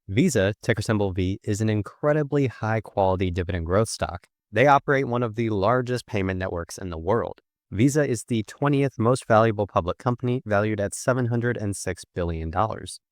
Visa, ticker symbol V, is an incredibly high-quality dividend growth stock. They operate one of the largest payment networks in the world. Visa is the 20th most valuable public company, valued at $706 billion.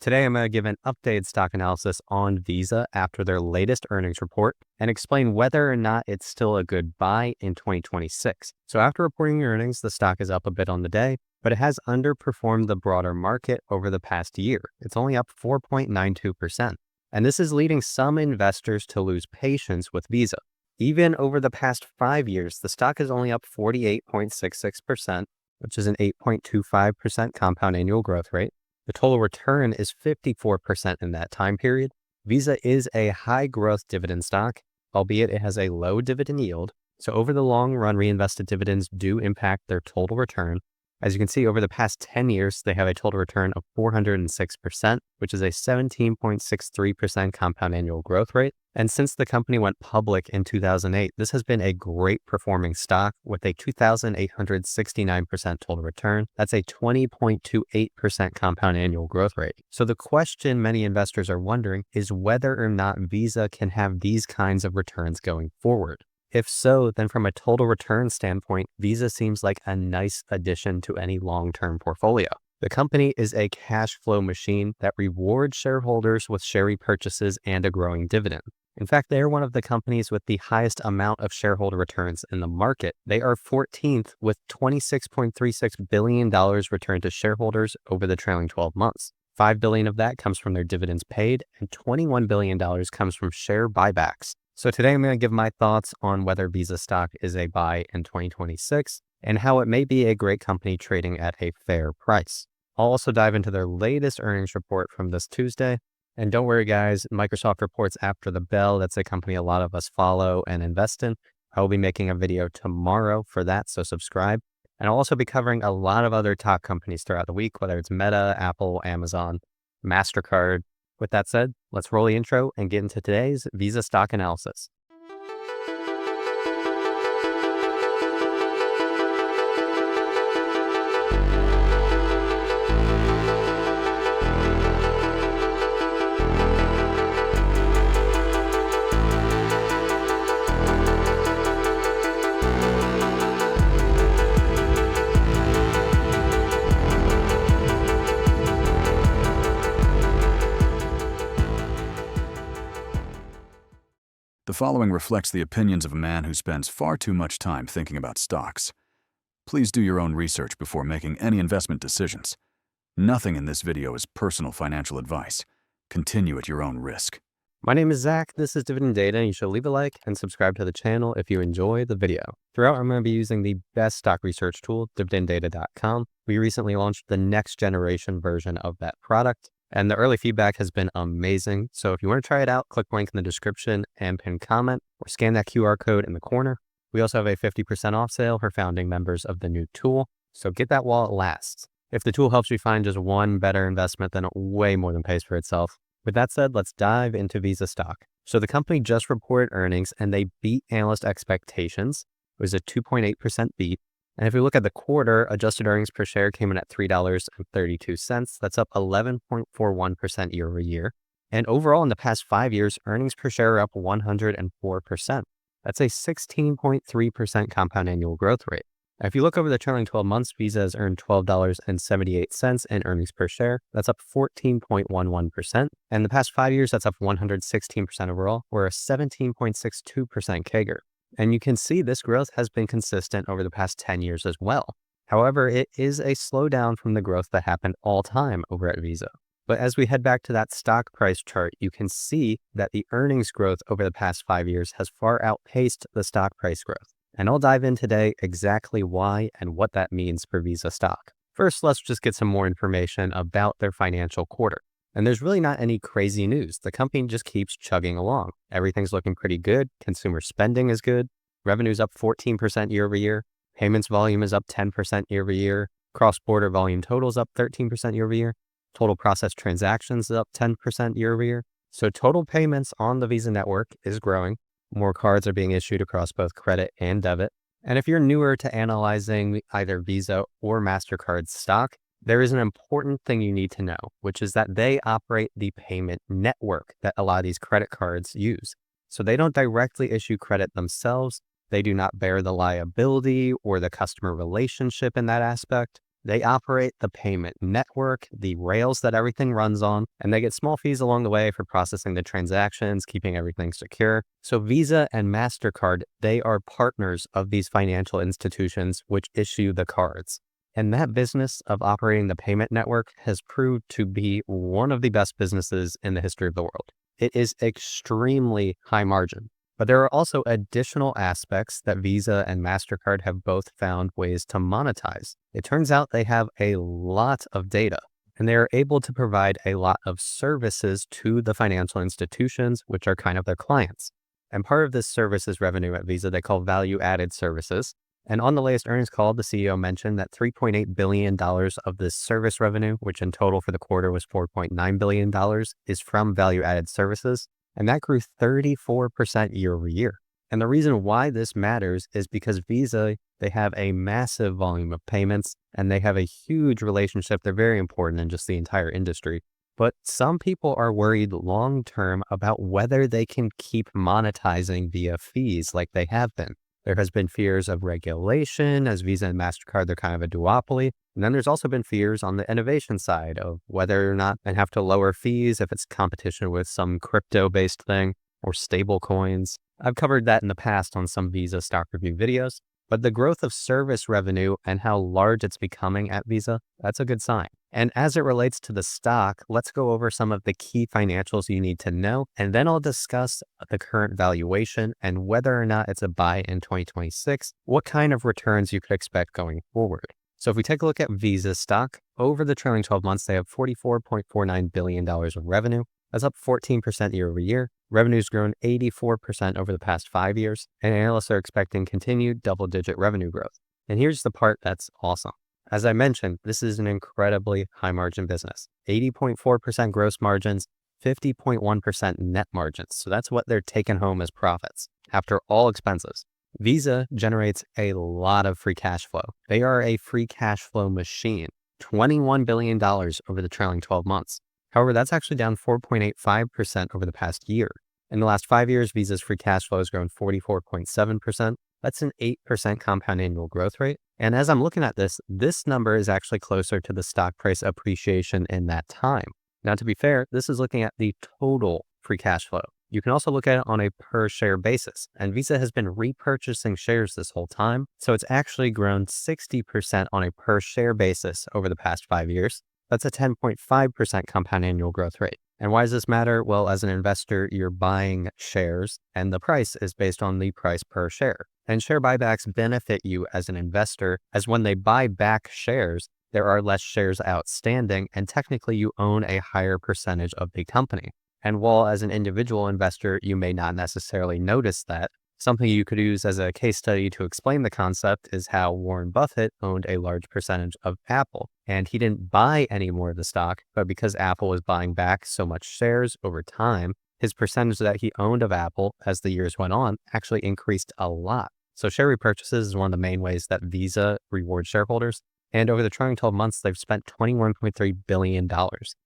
Today, I'm going to give an updated stock analysis on Visa after their latest earnings report and explain whether or not it's still a good buy in 2026. So after reporting earnings, the stock is up a bit on the day, but it has underperformed the broader market over the past year. It's only up 4.92%. And this is leading some investors to lose patience with Visa. Even over the past 5 years, the stock is only up 48.66%, which is an 8.25% compound annual growth rate. The total return is 54% in that time period. Visa is a high growth dividend stock, albeit it has a low dividend yield. So over the long run, reinvested dividends do impact their total return. As you can see, over the past 10 years, they have a total return of 406%, which is a 17.63% compound annual growth rate. And since the company went public in 2008, this has been a great performing stock with a 2,869% total return. That's a 20.28% compound annual growth rate. So the question many investors are wondering is whether or not Visa can have these kinds of returns going forward. If so, then from a total return standpoint, Visa seems like a nice addition to any long-term portfolio. The company is a cash flow machine that rewards shareholders with share repurchases and a growing dividend. In fact, they are one of the companies with the highest amount of shareholder returns in the market. They are 14th with $26.36 billion returned to shareholders over the trailing 12 months. $5 billion of that comes from their dividends paid, and $21 billion comes from share buybacks. So today I'm going to give my thoughts on whether Visa stock is a buy in 2026 and how it may be a great company trading at a fair price. I'll also dive into their latest earnings report from this Tuesday. And don't worry guys, Microsoft reports after the bell. That's a company a lot of us follow and invest in. I will be making a video tomorrow for that, so subscribe. And I'll also be covering a lot of other top companies throughout the week, whether it's Meta, Apple, Amazon, MasterCard. With that said, let's roll the intro and get into today's Visa stock analysis. The following reflects the opinions of a man who spends far too much time thinking about stocks. Please do your own research before making any investment decisions. Nothing in this video is personal financial advice. Continue at your own risk. My name is Zach, this is Dividend Data, and you should leave a like and subscribe to the channel if you enjoy the video. Throughout, I'm going to be using the best stock research tool, dividenddata.com. We recently launched the next generation version of that product, and the early feedback has been amazing. So if you want to try it out, click the link in the description and pin comment or scan that QR code in the corner. We also have a 50% off sale for founding members of the new tool. So get that while it lasts. If the tool helps you find just one better investment, then it way more than pays for itself. With that said, let's dive into Visa stock. So the company just reported earnings and they beat analyst expectations. It was a 2.8% beat. And if we look at the quarter, adjusted earnings per share came in at $3.32. That's up 11.41% year over year. And overall, in the past 5 years, earnings per share are up 104%. That's a 16.3% compound annual growth rate. Now, if you look over the trailing 12 months, Visa has earned $12.78 in earnings per share. That's up 14.11%. And the past 5 years, that's up 116% overall, or a 17.62% CAGR. And you can see this growth has been consistent over the past 10 years as well. However, it is a slowdown from the growth that happened all time over at Visa. But as we head back to that stock price chart, you can see that the earnings growth over the past 5 years has far outpaced the stock price growth. And I'll dive in today exactly why and what that means for Visa stock. First, let's just get some more information about their financial quarter. And there's really not any crazy news. The company just keeps chugging along. Everything's looking pretty good. Consumer spending is good. Revenue's up 14% year over year. Payments volume is up 10% year over year. Cross-border volume totals up 13% year over year. Total processed transactions is up 10% year over year. So total payments on the Visa network is growing. More cards are being issued across both credit and debit. And if you're newer to analyzing either Visa or MasterCard stock, There is an important thing you need to know, which is that they operate the payment network that a lot of these credit cards use. So they don't directly issue credit themselves. They do not bear the liability or the customer relationship in that aspect. They operate the payment network, the rails that everything runs on, and they get small fees along the way for processing the transactions, keeping everything secure. So Visa and MasterCard, they are partners of these financial institutions which issue the cards. And that business of operating the payment network has proved to be one of the best businesses in the history of the world. It is extremely high margin. But there are also additional aspects that Visa and MasterCard have both found ways to monetize. It turns out they have a lot of data, and they are able to provide a lot of services to the financial institutions, which are kind of their clients. And part of this services revenue at Visa, they call value-added services. And on the latest earnings call, the CEO mentioned that $3.8 billion of this service revenue, which in total for the quarter was $4.9 billion, is from value-added services. And that grew 34% year over year. And the reason why this matters is because Visa, they have a massive volume of payments and they have a huge relationship. They're very important in just the entire industry. But some people are worried long term about whether they can keep monetizing via fees like they have been. There has been fears of regulation as Visa and MasterCard, they're kind of a duopoly. And then there's also been fears on the innovation side of whether or not they have to lower fees if it's competition with some crypto-based thing or stable coins. I've covered that in the past on some Visa stock review videos, but the growth of service revenue and how large it's becoming at Visa, that's a good sign. And as it relates to the stock, let's go over some of the key financials you need to know, and then I'll discuss the current valuation and whether or not it's a buy in 2026, what kind of returns you could expect going forward. So if we take a look at Visa stock, over the trailing 12 months, they have $44.49 billion of revenue. That's up 14% year over year. Revenue's grown 84% over the past 5 years, and analysts are expecting continued double-digit revenue growth. And here's the part that's awesome. As I mentioned, this is an incredibly high margin business. 80.4% gross margins, 50.1% net margins. So that's what they're taking home as profits after all expenses. Visa generates a lot of free cash flow. They are a free cash flow machine, $21 billion over the trailing 12 months. However, that's actually down 4.85% over the past year. In the last 5 years, Visa's free cash flow has grown 44.7%. That's an 8% compound annual growth rate. And as I'm looking at this number is actually closer to the stock price appreciation in that time. Now, to be fair, this is looking at the total free cash flow. You can also look at it on a per share basis. And Visa has been repurchasing shares this whole time. So it's actually grown 60% on a per share basis over the past 5 years. That's a 10.5% compound annual growth rate. And why does this matter? Well, as an investor, you're buying shares and the price is based on the price per share. And share buybacks benefit you as an investor, as when they buy back shares, there are less shares outstanding and technically you own a higher percentage of the company. And while as an individual investor, you may not necessarily notice that, something you could use as a case study to explain the concept is how Warren Buffett owned a large percentage of Apple. And he didn't buy any more of the stock, but because Apple was buying back so much shares over time, his percentage that he owned of Apple as the years went on actually increased a lot. So share repurchases is one of the main ways that Visa rewards shareholders. And over the trailing 12 months, they've spent $21.3 billion.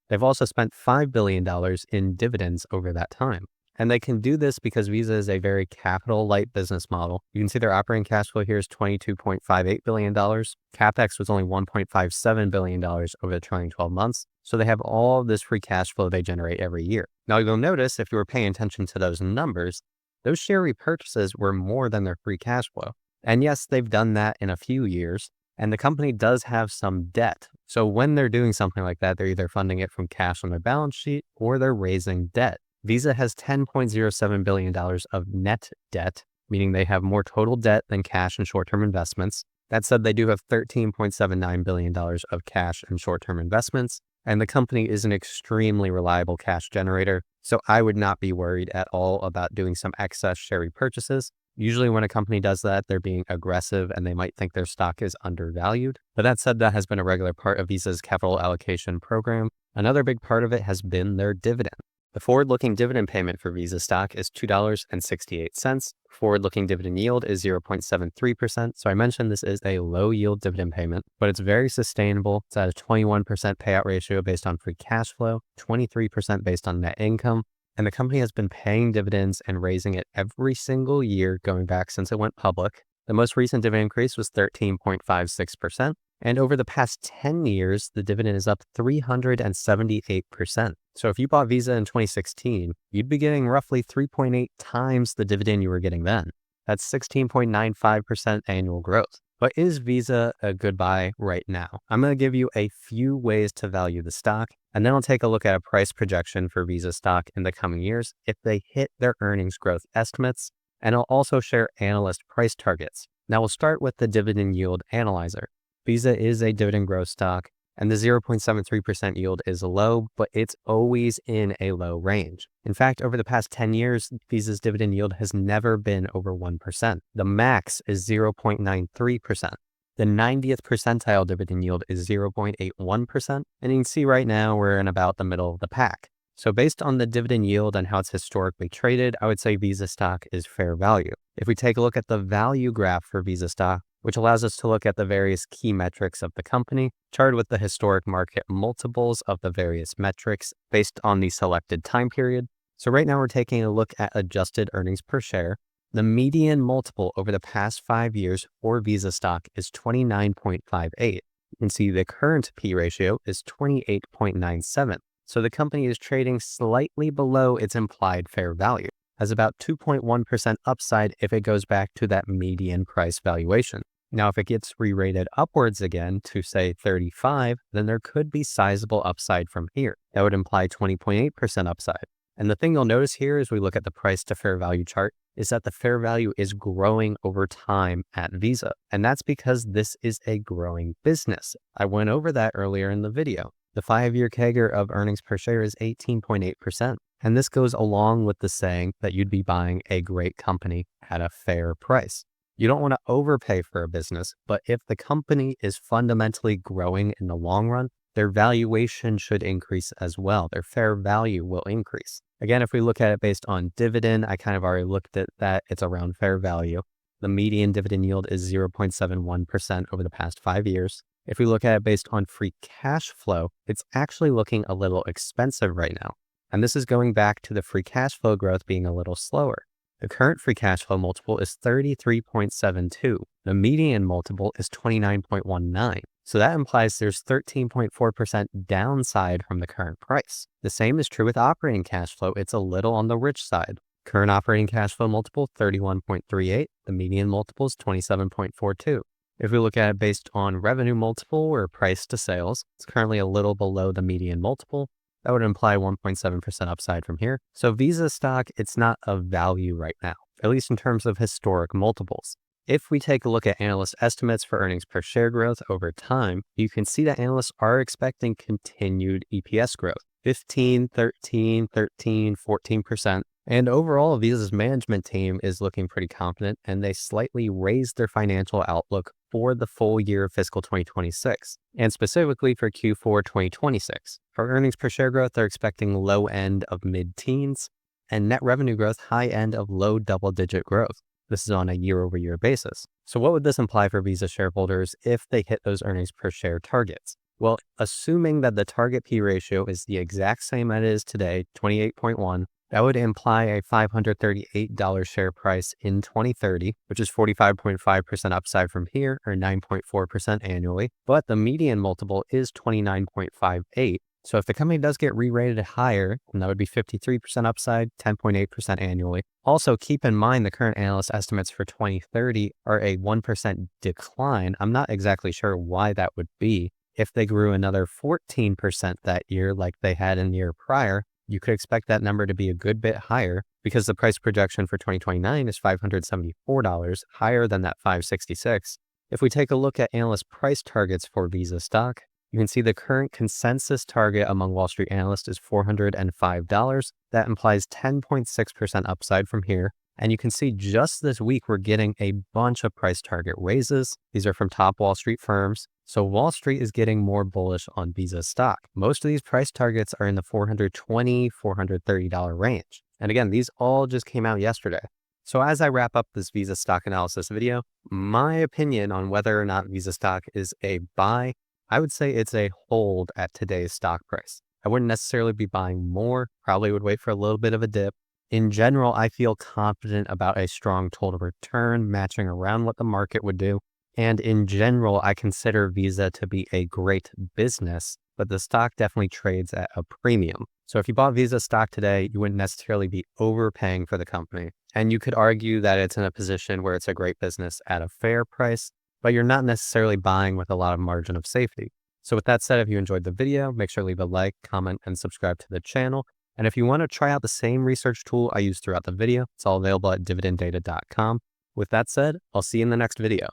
They've also spent $5 billion in dividends over that time. And they can do this because Visa is a very capital light business model. You can see their operating cash flow here is $22.58 billion. CapEx was only $1.57 billion over the trailing 12 months. So they have all of this free cash flow they generate every year. Now you'll notice if you were paying attention to those numbers, those share repurchases were more than their free cash flow. And yes, they've done that in a few years. And the company does have some debt. So when they're doing something like that, they're either funding it from cash on their balance sheet or they're raising debt. Visa has $10.07 billion of net debt, meaning they have more total debt than cash and short-term investments. That said, they do have $13.79 billion of cash and short-term investments, and the company is an extremely reliable cash generator, so I would not be worried at all about doing some excess share repurchases. Usually when a company does that, they're being aggressive and they might think their stock is undervalued. But that said, that has been a regular part of Visa's capital allocation program. Another big part of it has been their dividend. The forward-looking dividend payment for Visa stock is $2.68. Forward-looking dividend yield is 0.73%. So I mentioned this is a low-yield dividend payment, but it's very sustainable. It's at a 21% payout ratio based on free cash flow, 23% based on net income, and the company has been paying dividends and raising it every single year going back since it went public. The most recent dividend increase was 13.56%. And over the past 10 years, the dividend is up 378%. So if you bought Visa in 2016, you'd be getting roughly 3.8 times the dividend you were getting then. That's 16.95% annual growth. But is Visa a good buy right now? I'm going to give you a few ways to value the stock, and then I'll take a look at a price projection for Visa stock in the coming years if they hit their earnings growth estimates, and I'll also share analyst price targets. Now we'll start with the dividend yield analyzer. Visa is a dividend growth stock, and the 0.73% yield is low, but it's always in a low range. In fact, over the past 10 years, Visa's dividend yield has never been over 1%. The max is 0.93%. The 90th percentile dividend yield is 0.81%, and you can see right now we're in about the middle of the pack. So based on the dividend yield and how it's historically traded, I would say Visa stock is fair value. If we take a look at the value graph for Visa stock, which allows us to look at the various key metrics of the company, charted with the historic market multiples of the various metrics based on the selected time period. So right now we're taking a look at adjusted earnings per share. The median multiple over the past 5 years for Visa stock is 29.58. You can see the current P ratio is 28.97. So the company is trading slightly below its implied fair value, has about 2.1% upside if it goes back to that median price valuation. Now, if it gets re-rated upwards again to say 35, then there could be sizable upside from here. That would imply 20.8% upside. And the thing you'll notice here as we look at the price to fair value chart is that the fair value is growing over time at Visa. And that's because this is a growing business. I went over that earlier in the video. The 5-year CAGR of earnings per share is 18.8%. And this goes along with the saying that you'd be buying a great company at a fair price. You don't want to overpay for a business, but if the company is fundamentally growing in the long run, their valuation should increase as well. Their fair value will increase. Again, if we look at it based on dividend, I kind of already looked at that. It's around fair value. The median dividend yield is 0.71% over the past 5 years. If we look at it based on free cash flow, it's actually looking a little expensive right now. And this is going back to the free cash flow growth being a little slower. The current free cash flow multiple is 33.72. The median multiple is 29.19. So that implies there's 13.4% downside from the current price. The same is true with operating cash flow. It's a little on the rich side. Current operating cash flow multiple, 31.38. The median multiple is 27.42. If we look at it based on revenue multiple or price to sales, it's currently a little below the median multiple. That would imply 1.7% upside from here. So Visa stock, it's not of value right now, at least in terms of historic multiples. If we take a look at analyst estimates for earnings per share growth over time, you can see that analysts are expecting continued EPS growth, 15, 13, 14%. And overall, Visa's management team is looking pretty confident, and they slightly raised their financial outlook for the full year of fiscal 2026, and specifically for Q4 2026. For earnings per share growth, they're expecting low end of mid-teens, and net revenue growth, high end of low double-digit growth. This is on a year-over-year basis. So what would this imply for Visa shareholders if they hit those earnings per share targets? Well, assuming that the target P ratio is the exact same as it is today, 28.1, that would imply a $538 share price in 2030, which is 45.5% upside from here, or 9.4% annually. But the median multiple is 29.58. So if the company does get re-rated higher, then that would be 53% upside, 10.8% annually. Also, keep in mind the current analyst estimates for 2030 are a 1% decline. I'm not exactly sure why that would be. If they grew another 14% that year like they had in the year prior, you could expect that number to be a good bit higher because the price projection for 2029 is $574, higher than that $566. If we take a look at analyst price targets for Visa stock, you can see the current consensus target among Wall Street analysts is $405. That implies 10.6% upside from here. And you can see just this week, we're getting a bunch of price target raises. These are from top Wall Street firms. So Wall Street is getting more bullish on Visa stock. Most of these price targets are in the $420, $430 range. And again, these all just came out yesterday. So as I wrap up this Visa stock analysis video, my opinion on whether or not Visa stock is a buy, I would say it's a hold at today's stock price. I wouldn't necessarily be buying more, probably would wait for a little bit of a dip. In general, I feel confident about a strong total return matching around what the market would do. And in general, I consider Visa to be a great business, but the stock definitely trades at a premium. So if you bought Visa stock today, you wouldn't necessarily be overpaying for the company. And you could argue that it's in a position where it's a great business at a fair price, but you're not necessarily buying with a lot of margin of safety. So with that said, if you enjoyed the video, make sure to leave a like, comment, and subscribe to the channel. And if you want to try out the same research tool I used throughout the video, it's all available at dividenddata.com. With that said, I'll see you in the next video.